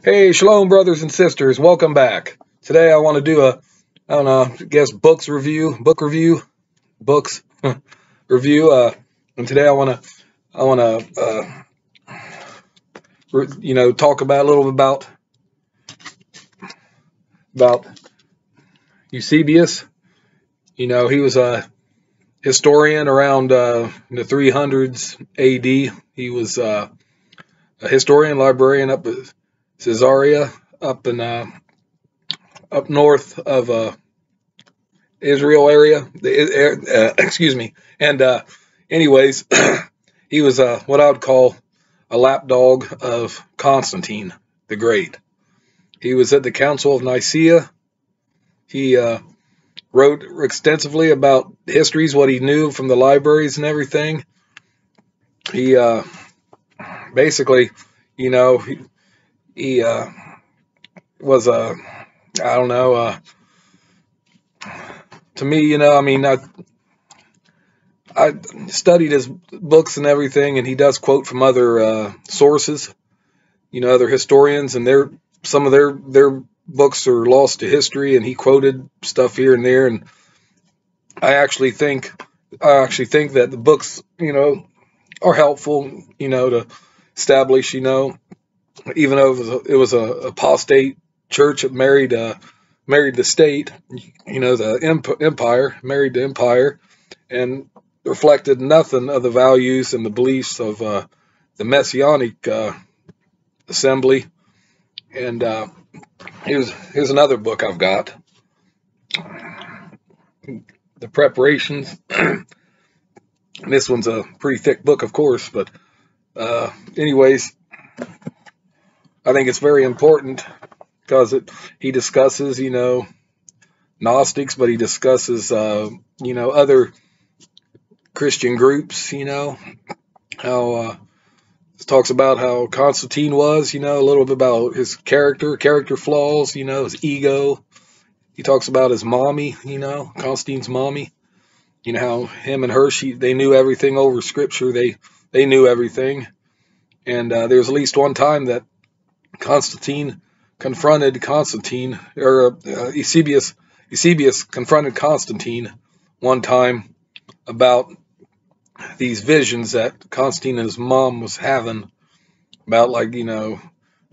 Hey, shalom, brothers and sisters. Welcome back. Today I want to do I don't know, I guess book review, books review. And today I want to, talk about a little bit about Eusebius. He was a historian around the 300s A.D. He was a historian, librarian up at Caesarea, up north of Israel area. Excuse me. And anyways, he was what I would call a lapdog of Constantine the Great. He was at the Council of Nicaea. He wrote extensively about histories, what he knew from the libraries and everything. He basically, he was a, I don't know, to me, I studied his books and everything, and he does quote from other sources, other historians, and some of their books are lost to history, and he quoted stuff here and there, and I actually think that the books, are helpful, to establish, even though it was a apostate church that married the state, the empire, married the empire, and reflected nothing of the values and the beliefs of the Messianic assembly. And here's another book I've got, The Preparations. This one's a pretty thick book, of course, but anyways, I think it's very important because he discusses, Gnostics, but he discusses, other Christian groups, how talks about how Constantine was, a little bit about his character flaws, his ego. He talks about his mommy, Constantine's mommy, how him and her, they knew everything over scripture. They knew everything. And there was at least one time that Eusebius confronted Constantine one time about these visions that Constantine and his mom was having about, like,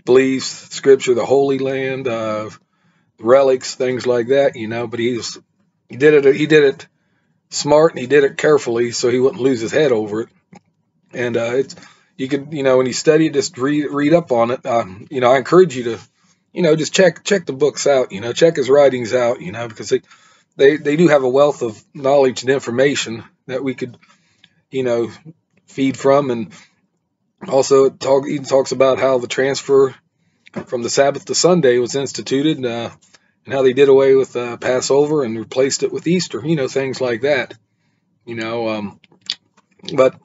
beliefs, scripture, the Holy Land, relics, things like that, but he did it smart, and he did it carefully so he wouldn't lose his head over it. And you could, when you study it, just read up on it. I encourage you to, just check the books out, check his writings out, because they do have a wealth of knowledge and information that we could, feed from. And also he talks about how the transfer from the Sabbath to Sunday was instituted, and how they did away with Passover and replaced it with Easter, things like that, but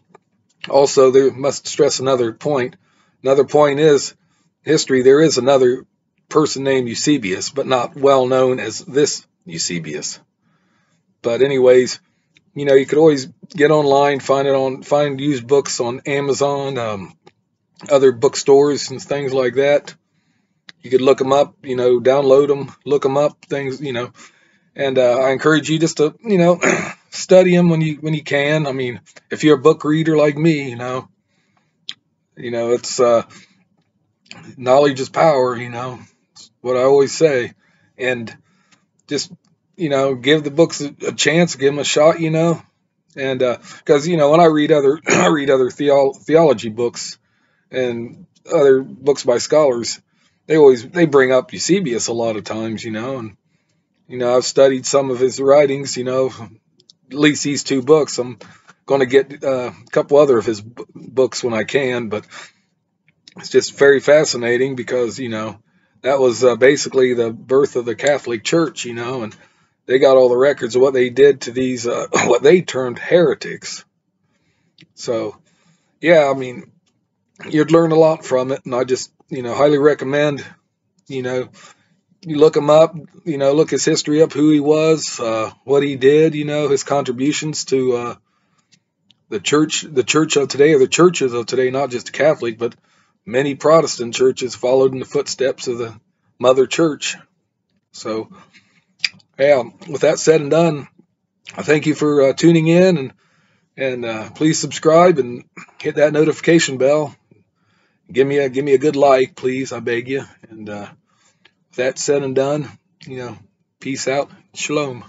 also there must stress another point. Another point is history. There is another person named Eusebius, but not well known as this Eusebius. But anyways, you could always get online, find used books on Amazon, other bookstores and things like that. You could look them up, download them, look them up, things, and I encourage you just to, study them when you can. I mean, if you're a book reader like me, it's knowledge is power, it's what I always say. And just, give the books a chance, give them a shot, and because when I read other theology books and other books by scholars, they bring up Eusebius a lot of times, and I've studied some of his writings, at least these two books. I'm going to get a couple other of his books when I can, but it's just very fascinating because, that was basically the birth of the Catholic Church, and they got all the records of what they did to these, what they termed heretics. So, yeah, I mean, you'd learn a lot from it, and I just, highly recommend, you look him up, look his history up, who he was, what he did, his contributions to the church of today, or the churches of today, not just the Catholic, but many Protestant churches followed in the footsteps of the mother church. So, yeah, with that said and done, I thank you for tuning in, and please subscribe and hit that notification bell. Give me a good like, please. I beg you. And with that said and done, peace out. Shalom.